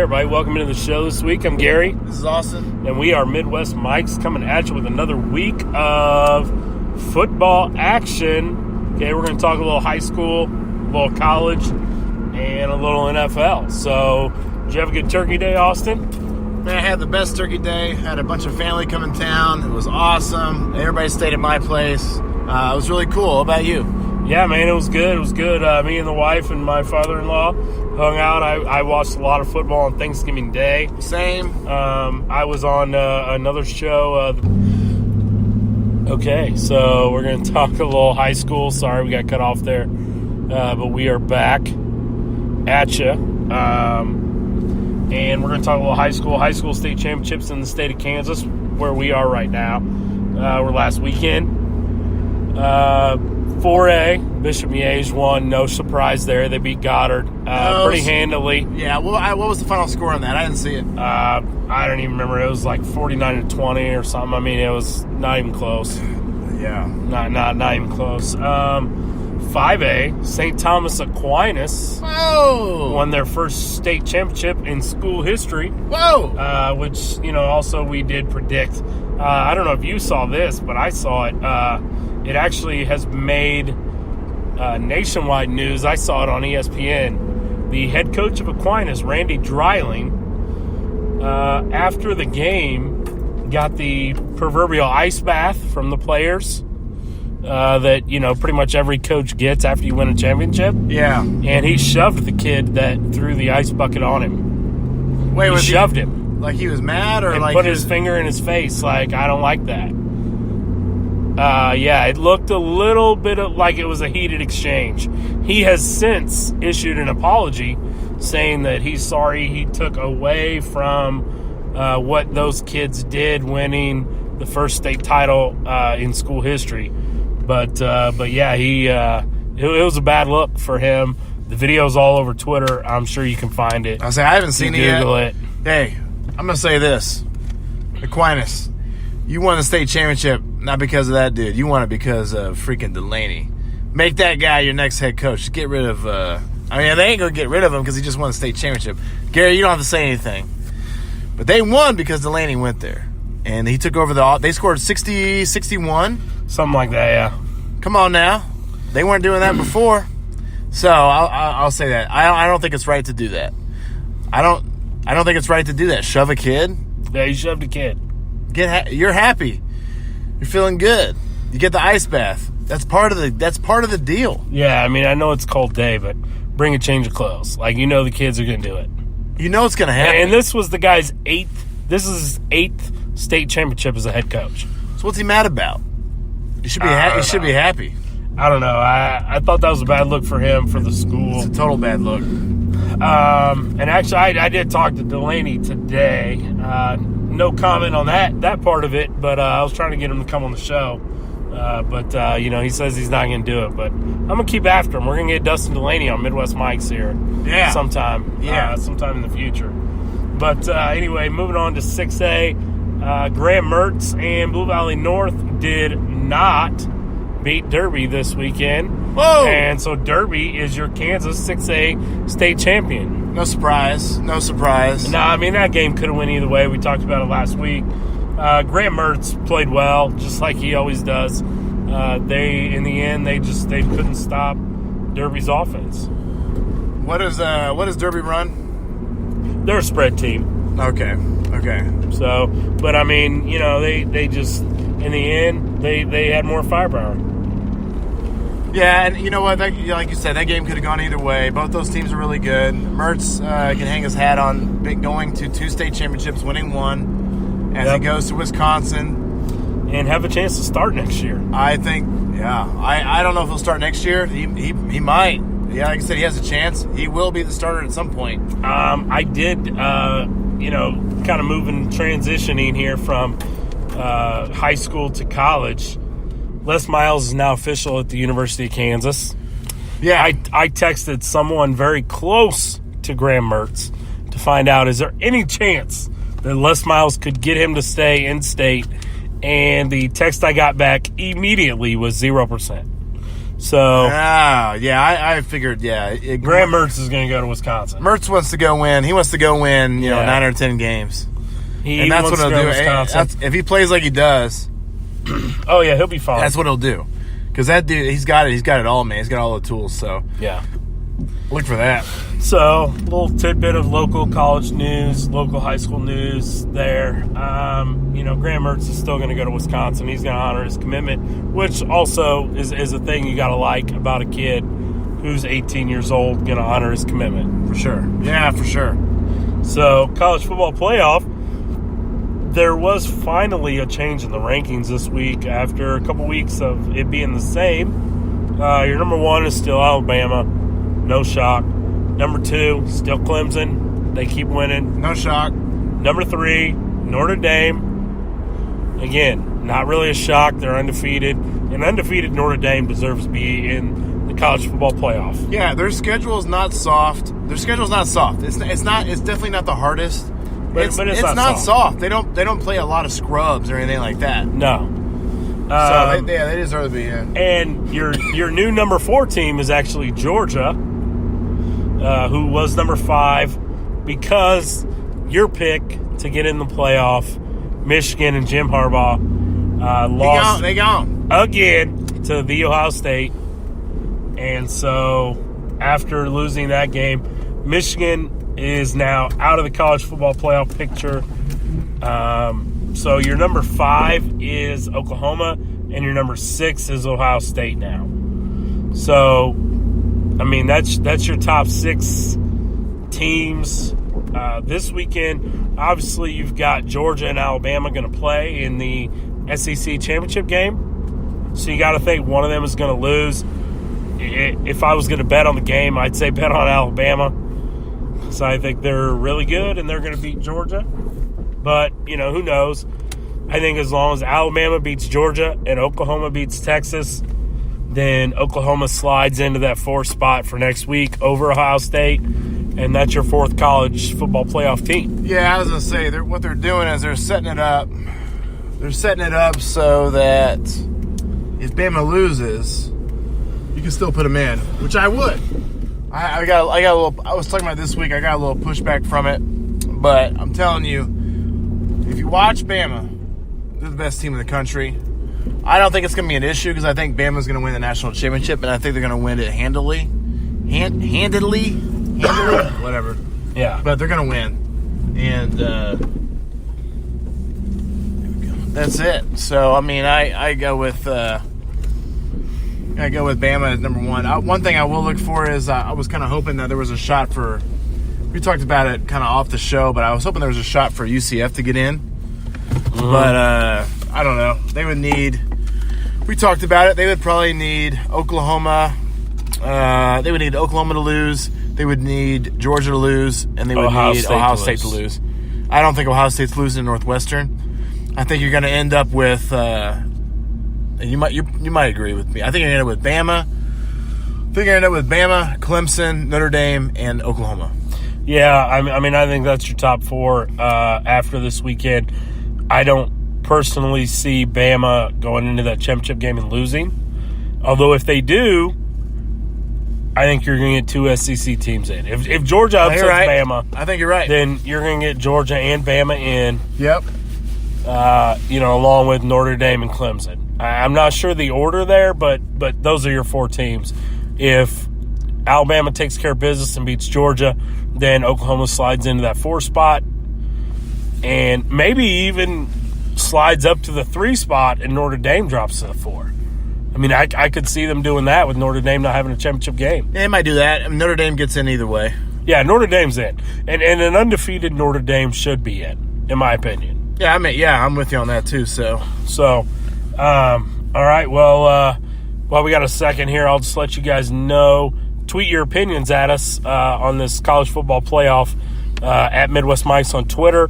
everybody. Welcome into the show this week. I'm Gary. This is Austin. And we are Midwest Mikes coming at you with another week of football action. Okay, we're going to talk a little high school, a little college, and a little NFL. So, did you have a good turkey day, Austin? Man, I had the best turkey day. Had a bunch of family come in town. It was awesome. Everybody stayed at my place. It was really cool. How about you? Yeah, man, it was good. It was good. Me and the wife and my father-in-law hung out. I watched a lot of football on Thanksgiving Day. Same. I was on another show. Okay, so we're going to talk a little high school. Sorry we got cut off there. But we are back at you. And we're going to talk a little high school state championships in the state of Kansas, where we are right now. We're last weekend. 4A, Bishop Miege won. No surprise there. They beat Goddard pretty handily. Yeah, what was the final score on that? I didn't see it. I don't even remember. It was like 49-20 or something. I mean, it was not even close. Yeah. Not even close. 5A, St. Thomas Aquinas won their first state championship in school history. Whoa! Which, also we did predict. I don't know if you saw this, but I saw it. It actually has made nationwide news. I saw it on ESPN. The head coach of Aquinas, Randy Dreiling, after the game, got the proverbial ice bath from the players that, pretty much every coach gets after you win a championship. Yeah. And he shoved the kid that threw the ice bucket on him. Wait, he shoved him. Like he was mad, or and like put his finger in his face like, I don't like that. Yeah, it looked a little bit like it was a heated exchange. He has since issued an apology saying that he's sorry he took away from what those kids did winning the first state title in school history. But yeah, it was a bad look for him. The video's all over Twitter. I'm sure you can find it. I haven't seen it yet. Google it. Hey, I'm going to say this. Aquinas, you won the state championship not because of that dude. You won it because of freaking Delaney. Make that guy your next head coach. Get rid of they ain't going to get rid of him because he just won the state championship. Gary, you don't have to say anything. But they won because Delaney went there. And he took over they scored 60, 61. Something like that, yeah. Come on now. They weren't doing that before. So I'll say that. I don't think it's right to do that. I don't think it's right to do that. Shove a kid. Yeah, you shoved a kid. You're happy. You're feeling good. You get the ice bath. That's part of the deal. Yeah, I mean, I know it's a cold day, but bring a change of clothes. Like, the kids are going to do it. You know it's going to happen. And this was the guy's eighth state championship as a head coach. So what's he mad about? He should be be happy. I don't know. I thought that was a bad look for him, for the school. It's a total bad look. And actually, I did talk to Delaney today. No comment on that part of it, but I was trying to get him to come on the show. But he says he's not going to do it. But I'm going to keep after him. We're going to get Dustin Delaney on Midwest Mikes here sometime. Yeah. Sometime in the future. But anyway, moving on to 6A. Graham Mertz and Blue Valley North did not beat Derby this weekend. Whoa! And so Derby is your Kansas 6A state champion. No surprise. No, I mean, that game could have went either way. We talked about it last week. Graham Mertz played well, just like he always does. In the end, they couldn't stop Derby's offense. What does Derby run? They're a spread team. Okay. So, but I mean, they just, in the end, they had more firepower. Yeah, and you know what? Like you said, that game could have gone either way. Both those teams are really good. Mertz can hang his hat on going to 2 state championships, winning 1, as he goes to Wisconsin. And have a chance to start next year. I think, yeah. I don't know if he'll start next year. He might. Yeah, like I said, he has a chance. He will be the starter at some point. I did, kind of transitioning here from high school to college. Les Miles is now official at the University of Kansas. Yeah. I texted someone very close to Graham Mertz to find out, is there any chance that Les Miles could get him to stay in state? And the text I got back immediately was 0%. So I figured. Yeah, Graham Mertz is going to go to Wisconsin. Mertz wants to go win. He wants to go win. 9 or 10 games. And that's what he'll do. If he plays like he does, oh yeah, he'll be fine. That's what he'll do. Because that dude, he's got it. He's got it all, man. He's got all the tools. So yeah, look for that. So, a little tidbit of local college news, local high school news there. Graham Mertz is still going to go to Wisconsin. He's going to honor his commitment, which also is a thing you got to like about a kid who's 18 years old, going to honor his commitment. For sure. Yeah, for sure. So, college football playoff, there was finally a change in the rankings this week after a couple weeks of it being the same. Your number 1 is still Alabama. No shock. Number 2, still Clemson. They keep winning. No shock. Number 3, Notre Dame. Again, not really a shock. They're undefeated. And undefeated Notre Dame deserves to be in the college football playoff. Yeah, their schedule is not soft. It's definitely not the hardest. But it's not soft. They don't play a lot of scrubs or anything like that. No. So they deserve to be in. And your new number 4 team is actually Georgia. Who was number 5, because your pick to get in the playoff, Michigan and Jim Harbaugh, lost they gone again to the Ohio State. And so after losing that game, Michigan is now out of the college football playoff picture. So your number 5 is Oklahoma, and your number 6 is Ohio State now. So that's your top 6 teams this weekend. Obviously, you've got Georgia and Alabama going to play in the SEC championship game. So you got to think one of them is going to lose. If I was going to bet on the game, I'd say bet on Alabama. So I think they're really good and they're going to beat Georgia. But, who knows? I think as long as Alabama beats Georgia and Oklahoma beats Texas, then Oklahoma slides into that 4th spot for next week over Ohio State, and that's your 4th college football playoff team. Yeah, I was going to say, what they're doing is they're setting it up. They're setting it up so that if Bama loses, you can still put them in, which I would. I got a little. I was talking about this week. I got a little pushback from it, but I'm telling you, if you watch Bama, they're the best team in the country. I don't think it's going to be an issue because I think Bama's going to win the national championship, and I think they're going to win it handily, whatever. Yeah, but they're going to win, and that's it. So I go with Bama as number 1. One thing I will look for is I was kind of hoping that there was a shot for. We talked about it kind of off the show, but I was hoping there was a shot for UCF to get in. Mm-hmm. But I don't know. They would need. We talked about it. They would probably need Oklahoma. They would need Oklahoma to lose. They would need Georgia to lose, and they would need Ohio State to lose. I don't think Ohio State's losing to Northwestern. I think you're going to end up with. You might agree with me. I think you're going to end up with Bama. I think you're going to end up with Bama, Clemson, Notre Dame, and Oklahoma. Yeah, I think that's your top 4 after this weekend. I don't personally see Bama going into that championship game and losing. Although if they do, I think you're going to get 2 SEC teams in. If Georgia upsets Bama, I think you're right. Then you're going to get Georgia and Bama in. Yep. Along with Notre Dame and Clemson. I'm not sure the order there, but those are your 4 teams. If Alabama takes care of business and beats Georgia, then Oklahoma slides into that 4 spot and maybe even slides up to the 3 spot and Notre Dame drops to the 4. I could see them doing that with Notre Dame not having a championship game. They might do that. Notre Dame gets in either way. Yeah, Notre Dame's in. And an undefeated Notre Dame should be in my opinion. Yeah, I'm with you on that too. So, all right. Well, while we got a second here, I'll just let you guys know. Tweet your opinions at us on this college football playoff at Midwest Mikes on Twitter.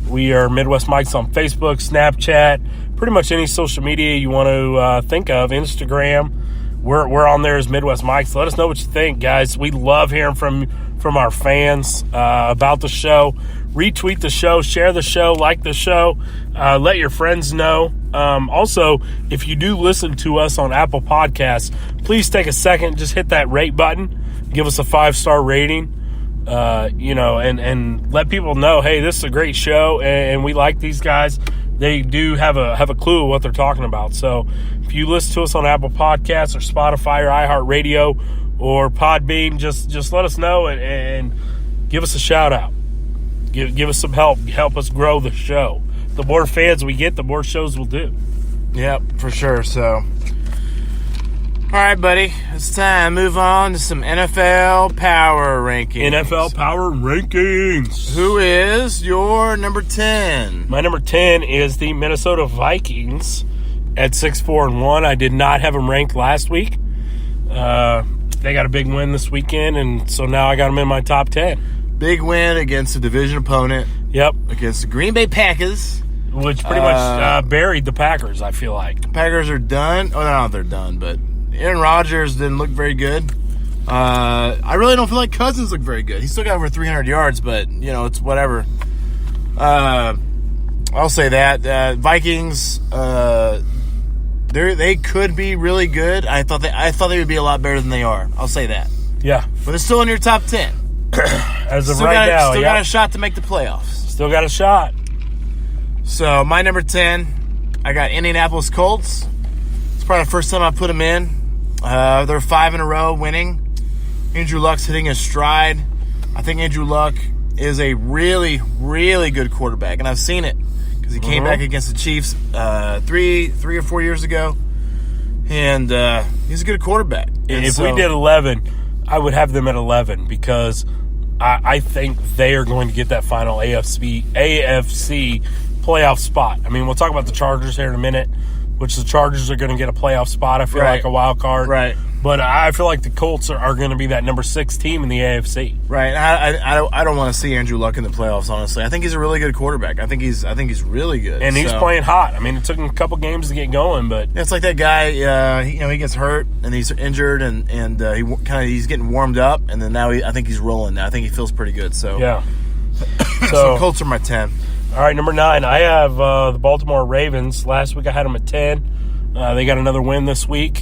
We are Midwest Mikes on Facebook, Snapchat, pretty much any social media you want to think of. Instagram, we're on there as Midwest Mikes. Let us know what you think, guys. We love hearing from our fans about the show. retweet the show, share the show, like the show, let your friends know. Also, if you do listen to us on Apple Podcasts, please take a second, just hit that rate button, give us a 5-star rating, and let people know, hey, this is a great show, and we like these guys. They do have a clue of what they're talking about. So if you listen to us on Apple Podcasts or Spotify or iHeartRadio or Podbean, just let us know and give us a shout out. Give us some help. Help us grow the show. The more fans we get, the more shows we'll do. Yep, for sure. So, all right, buddy. It's time to move on to some NFL power rankings. NFL power rankings. Who is your number 10? My number 10 is the Minnesota Vikings at 6-4-1. I did not have them ranked last week. They got a big win this weekend, and so now I got them in my top 10. Big win against a division opponent. Yep. Against the Green Bay Packers. Which pretty much buried the Packers, I feel like. Packers are done. Oh, no, they're done, but Aaron Rodgers didn't look very good. I really don't feel like Cousins looked very good. He still got over 300 yards, but, it's whatever. I'll say that. Vikings, they could be really good. I thought they would be a lot better than they are. I'll say that. Yeah. But it's still in your top 10. As of right now, Still got a shot to make the playoffs. Still got a shot. So, my number 10, I got Indianapolis Colts. It's probably the first time I put them in. They're 5 in a row winning. Andrew Luck's hitting his stride. I think Andrew Luck is a really, really good quarterback, and I've seen it because he came back against the Chiefs 3 or 4 years ago, and he's a good quarterback. If we did 11, I would have them at 11 because I think they are going to get that final AFC playoff spot. I mean, we'll talk about the Chargers here in a minute, which the Chargers are going to get a playoff spot, I feel like, a wild card. Right. But I feel like the Colts are going to be that number 6 team in the AFC. Right. I don't want to see Andrew Luck in the playoffs, honestly. I think he's a really good quarterback. I think he's really good. And he's playing hot. I mean, it took him a couple games to get going, but it's like that guy. He gets hurt and he's injured, and he's getting warmed up, and then now I think he's rolling now. I think he feels pretty good. So yeah. So Colts are my 10. All right, number 9. I have the Baltimore Ravens. Last week I had them at 10. They got another win this week,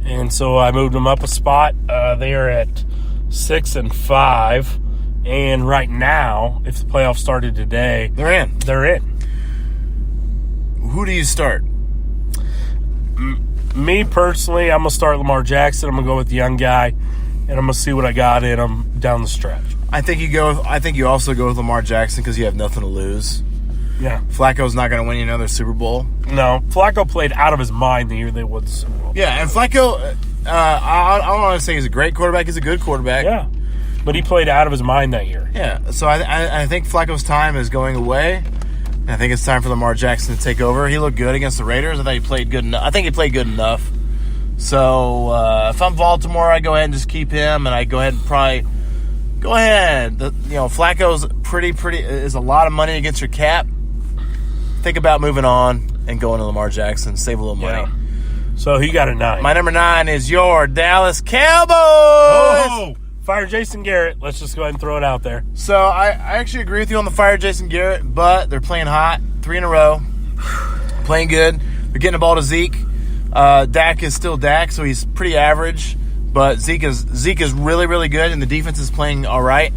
and so I moved them up a spot. They are at 6-5, and right now, if the playoffs started today, they're in. Who do you start? Me personally, I'm gonna start Lamar Jackson. I'm gonna go with the young guy, and I'm gonna see what I got in him down the stretch. I think you also go with Lamar Jackson because you have nothing to lose. Yeah. Flacco's not going to win you another Super Bowl. No. Flacco played out of his mind the year they won the Super Bowl. Yeah, and Flacco, I don't want to say he's a great quarterback. He's a good quarterback. Yeah. But he played out of his mind that year. Yeah. So I think Flacco's time is going away. And I think it's time for Lamar Jackson to take over. He looked good against the Raiders. I thought he played good enough. I think he played good enough. So if I'm Baltimore, I go ahead and just keep him, and I go ahead and probably go ahead. Flacco's pretty is a lot of money against your cap. Think about moving on and going to Lamar Jackson, save a little money. Yeah. So he got a 9. My number 9 is your Dallas Cowboys. Oh, fire Jason Garrett. Let's just go ahead and throw it out there. So I actually agree with you on the fire Jason Garrett, but they're playing hot, 3 in a row, playing good. They're getting the ball to Zeke. Dak is still Dak, so he's pretty average. But Zeke is really, really good, and the defense is playing all right.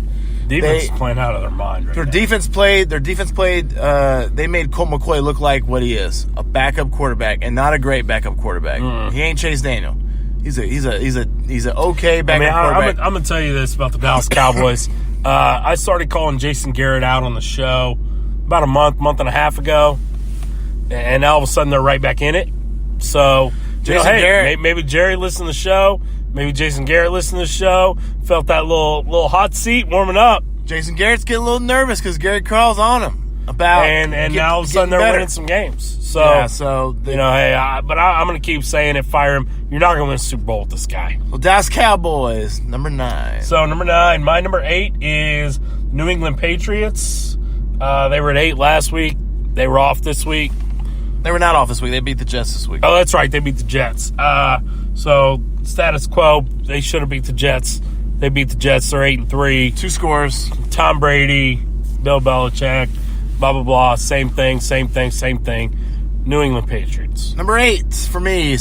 Defense is playing out of their mind right Their now. defense played. They made Colt McCoy look like what he is, a backup quarterback, and not a great backup quarterback. He ain't Chase Daniel. He's an okay backup quarterback. I'm gonna tell you this about the Dallas Cowboys. I started calling Jason Garrett out on the show about a month and a half ago, and all of a sudden they're right back in it. So, Garrett, maybe Jerry listened to the show. Maybe Jason Garrett listened to the show, felt that little hot seat warming up. Jason Garrett's getting a little nervous because Garrett Carl's on him about and now all of a sudden they're winning some games. So I'm going to keep saying it. Fire him. You're not going to win a Super Bowl with this guy. Well, Dallas Cowboys, number 9. So number 9, my number 8 is New England Patriots. They were at 8 last week. They were off this week. They were not off this week. They beat the Jets this week. Oh, that's right. They beat the Jets. So status quo, they should have beat the Jets. They beat the Jets. They're 8-3. 2 scores. Tom Brady, Bill Belichick, blah, blah, blah. Same thing. New England Patriots. Number 8 for me,